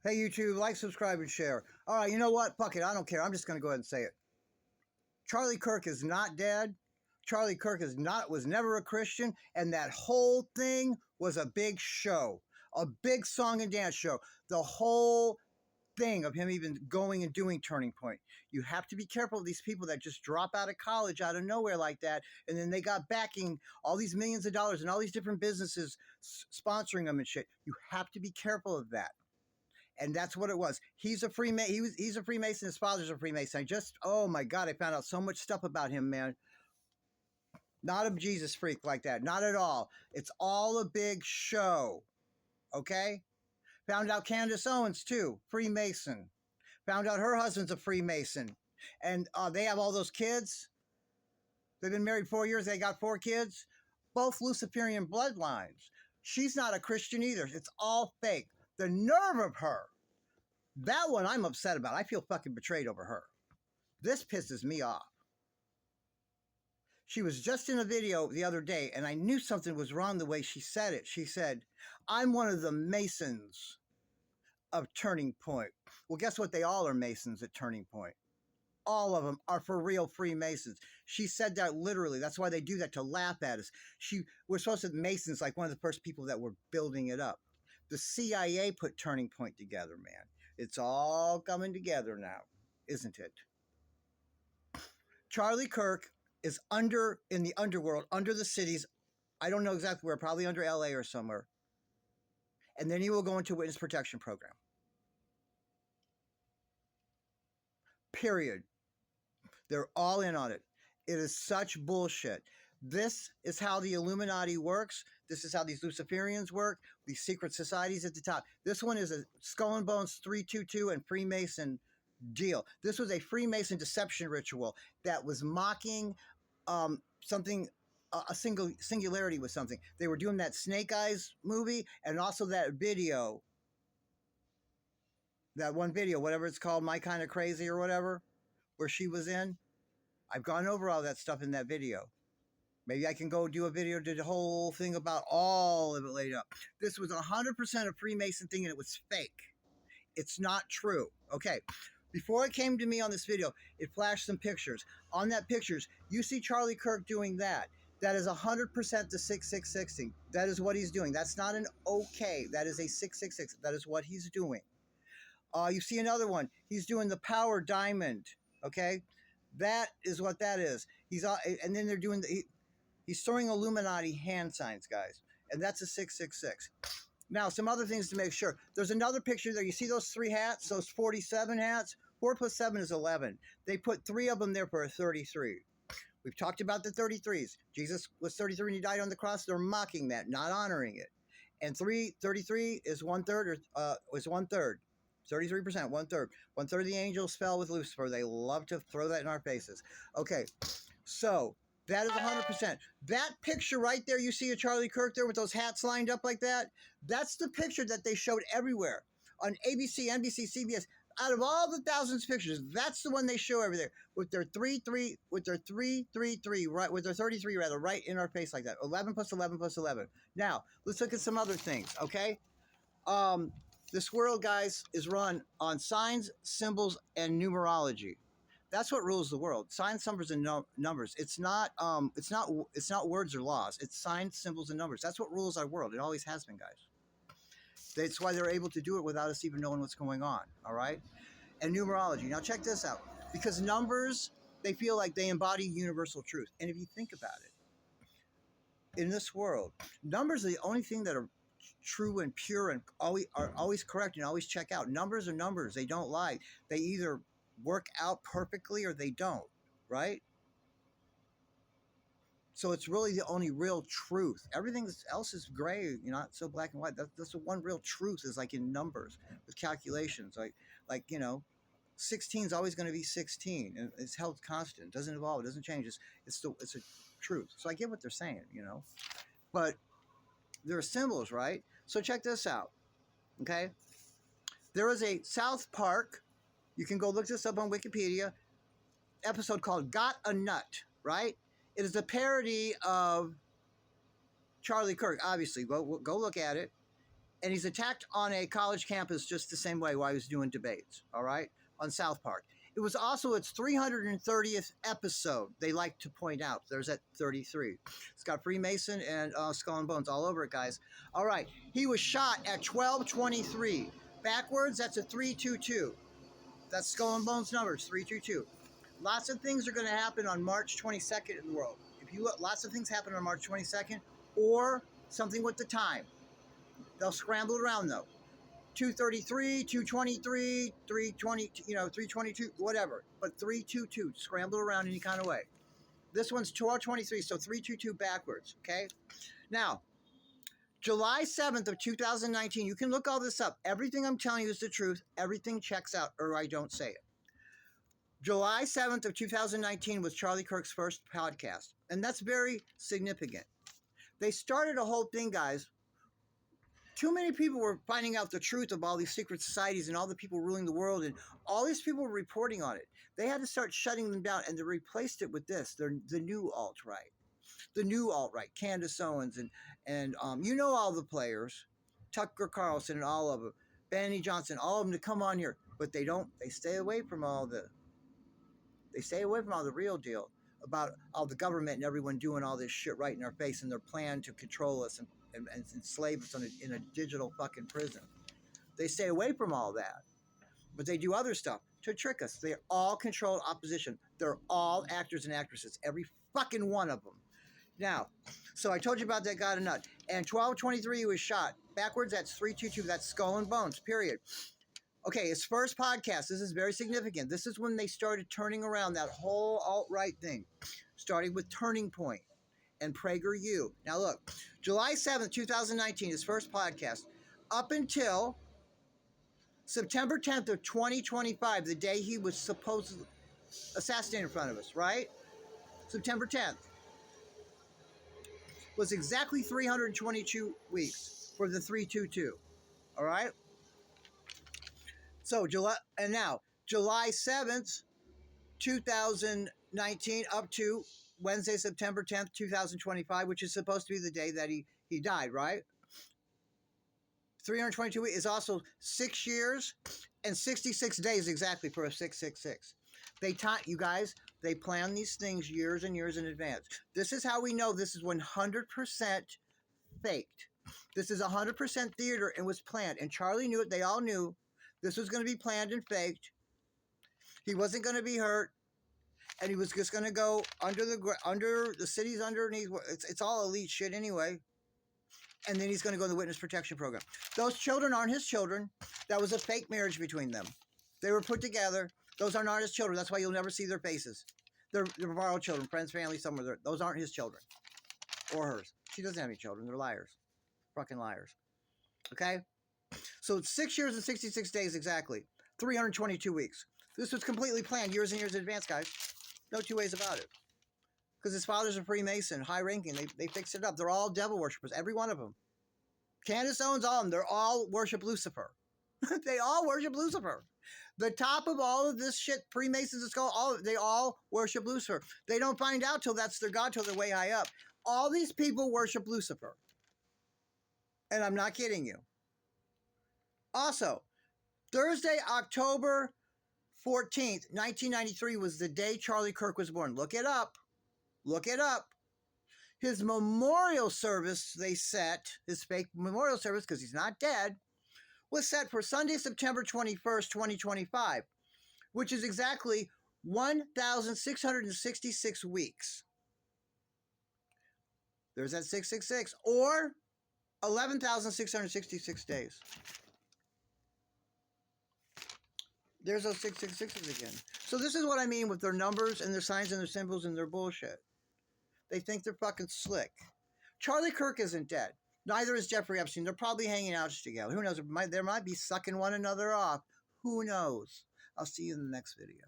Hey, YouTube, like, subscribe, and share. All right, you know what? Fuck it. I don't care. I'm just going to go ahead and say it. Charlie Kirk is not dead. Charlie Kirk was never a Christian, and that whole thing was a big show, a big song and dance show. The whole thing of him even going and doing Turning Point. You have to be careful of these people that just drop out of college out of nowhere like that, and then they got backing all these millions of dollars and all these different businesses sponsoring them and shit. You have to be careful of that. And that's what it was. He's a Freemason. He's a Freemason. His father's a Freemason. Oh my God, I found out so much stuff about him, man. Not a Jesus freak like that. Not at all. It's all a big show. Okay? Found out Candace Owens, too. Freemason. Found out her husband's a Freemason. And they have all those kids. They've been married 4 years. They got 4 kids. Both Luciferian bloodlines. She's not a Christian either. It's all fake. The nerve of her. That one I'm upset about. I feel fucking betrayed over her. This pisses me off. She was just in a video the other day, and I knew something was wrong the way she said it. She said, I'm one of the Masons of Turning Point. Well, guess what? They all are Masons at Turning Point. All of them are for real Freemasons. She said that literally. That's why they do that, to laugh at us. We're supposed to Masons like one of the first people that were building it up. The CIA put Turning Point together, man. It's all coming together now, isn't it? Charlie Kirk is in the underworld, under the cities. I don't know exactly where, probably under LA or somewhere. And then he will go into a witness protection program. Period. They're all in on it. It is such bullshit. This is how the Illuminati works. This is how these Luciferians work. These secret societies at the top. This one is a Skull and Bones 322 and Freemason deal. This was a Freemason deception ritual that was mocking something, a singularity with something. They were doing that Snake Eyes movie and also that video, that one video, whatever it's called, My Kind of Crazy or whatever, where she was in. I've gone over all that stuff in that video. Maybe I can go do a video, do the whole thing about all of it laid up. This was 100% a Freemason thing, and it was fake. It's not true. Okay. Before it came to me on this video, it flashed some pictures. On that pictures, you see Charlie Kirk doing that. That is 100% the 666. That is what he's doing. That's not an okay. That is a 666. That is what he's doing. You see another one. He's doing the power diamond. Okay. That is what that is. And then they're doing he's throwing Illuminati hand signs, guys. And that's a 666. Now, some other things to make sure. There's another picture there. You see those 3 hats, those 47 hats? 4 plus 7 is 11. They put 3 of them there for a 33. We've talked about the 33s. Jesus was 33 and he died on the cross. They're mocking that, not honoring it. And 33 is 1/3, was 1/3. 33%, 1/3. 1/3 of the angels fell with Lucifer. They love to throw that in our faces. Okay, so that is 100%. That picture right there, you see a Charlie Kirk there with those hats lined up like that? That's the picture that they showed everywhere on ABC, NBC, CBS. Out of all the thousands of pictures, that's the one they show over there with their 3-3, with their 3-3-3, right, with their 33 rather, right in our face like that. 11 plus 11 plus 11. Now, let's look at some other things, okay? This world, guys, is run on signs, symbols, and numerology. That's what rules the world. Signs, numbers, and numbers. It's not words or laws. It's signs, symbols, and numbers. That's what rules our world. It always has been, guys. That's why they're able to do it without us even knowing what's going on. All right? And numerology. Now check this out. Because numbers, they feel like they embody universal truth. And if you think about it, in this world, numbers are the only thing that are true and pure and always correct and always check out. Numbers are numbers. They don't lie. They either work out perfectly or they don't, right? So it's really the only real truth. Everything else is gray, not so black and white. That's the one real truth, is like in numbers with calculations. Like 16 is always going to be 16, and it's held constant. It doesn't evolve. It doesn't change. It's a truth. So I get what they're saying, but there are symbols, right? So check this out, okay? There is a South Park, you can go look this up on Wikipedia, episode called Got a Nut, right? It is a parody of Charlie Kirk, obviously. Go look at it. And he's attacked on a college campus just the same way while he was doing debates, all right, on South Park. It was also its 330th episode, they like to point out. There's at 33. It's got Freemason and Skull and Bones all over it, guys. All right, he was shot at 12:23. Backwards, that's a 322. That's Skull and Bones numbers, 322. Lots of things are going to happen on March 22nd in the world. If you look, lots of things happen on March 22nd, or something with the time. They'll scramble around though. 233, 223, 320, 322, whatever. But 322, scramble around any kind of way. This one's 1223, so 322 backwards, okay? Now, July 7th of 2019, you can look all this up. Everything I'm telling you is the truth. Everything checks out, or I don't say it. July 7th of 2019 was Charlie Kirk's first podcast, and that's very significant. They started a whole thing, guys. Too many people were finding out the truth of all these secret societies and all the people ruling the world, and all these people were reporting on it. They had to start shutting them down, and they replaced it with this. They're the new alt-right. The new alt-right. Candace Owens and you know all the players. Tucker Carlson and all of them. Benny Johnson, all of them to come on here. But they don't, they stay away from all the real deal about all the government and everyone doing all this shit right in our face and their plan to control us and enslave us in a digital fucking prison. They stay away from all that. But they do other stuff to trick us. They're all controlled opposition. They're all actors and actresses. Every fucking one of them. Now, so I told you about that guy to nut. And 1223 was shot. Backwards, that's 322. That's Skull and Bones, period. Okay, his first podcast. This is very significant. This is when they started turning around that whole alt-right thing. Starting with Turning Point and PragerU. Now look, July 7th, 2019, his first podcast, up until September 10th of 2025, the day he was supposedly assassinated in front of us, right? September 10th was exactly 322 weeks for the 322, all right? So July 7th, 2019, up to Wednesday, September 10th, 2025, which is supposed to be the day that he died, right? 322 is also 6 years and 66 days exactly for a 666. You guys, they plan these things years and years in advance. This is how we know this is 100% faked. This is 100% theater and was planned. And Charlie knew it. They all knew this was going to be planned and faked. He wasn't going to be hurt. And he was just going to go under the cities underneath. It's all elite shit anyway. And then he's going to go to the witness protection program. Those children aren't his children. That was a fake marriage between them. They were put together. Those are not his children. That's why you'll never see their faces. They're borrowed children, friends, family, somewhere there. Those aren't his children. Or hers. She doesn't have any children. They're liars. Fucking liars. Okay? So it's 6 years and 66 days exactly. 322 weeks. This was completely planned years and years in advance, guys. No two ways about it. Because his father's a Freemason, high-ranking. They fixed it up. They're all devil worshippers, every one of them. Candace owns all of them. They're all worship Lucifer. They all worship Lucifer. The top of all of this shit, Freemasons and Skull, they all worship Lucifer. They don't find out till that's their God, till they're way high up. All these people worship Lucifer. And I'm not kidding you. Also, Thursday, October 14th, 1993 was the day Charlie Kirk was born. Look it up. Look it up. His memorial service, they set, his fake memorial service, because he's not dead, was set for Sunday, September 21st, 2025, which is exactly 1,666 weeks. There's that 666, or 11,666 days. There's those 666s again. So this is what I mean with their numbers and their signs and their symbols and their bullshit. They think they're fucking slick. Charlie Kirk isn't dead. Neither is Jeffrey Epstein. They're probably hanging out together. Who knows? They might be sucking one another off. Who knows? I'll see you in the next video.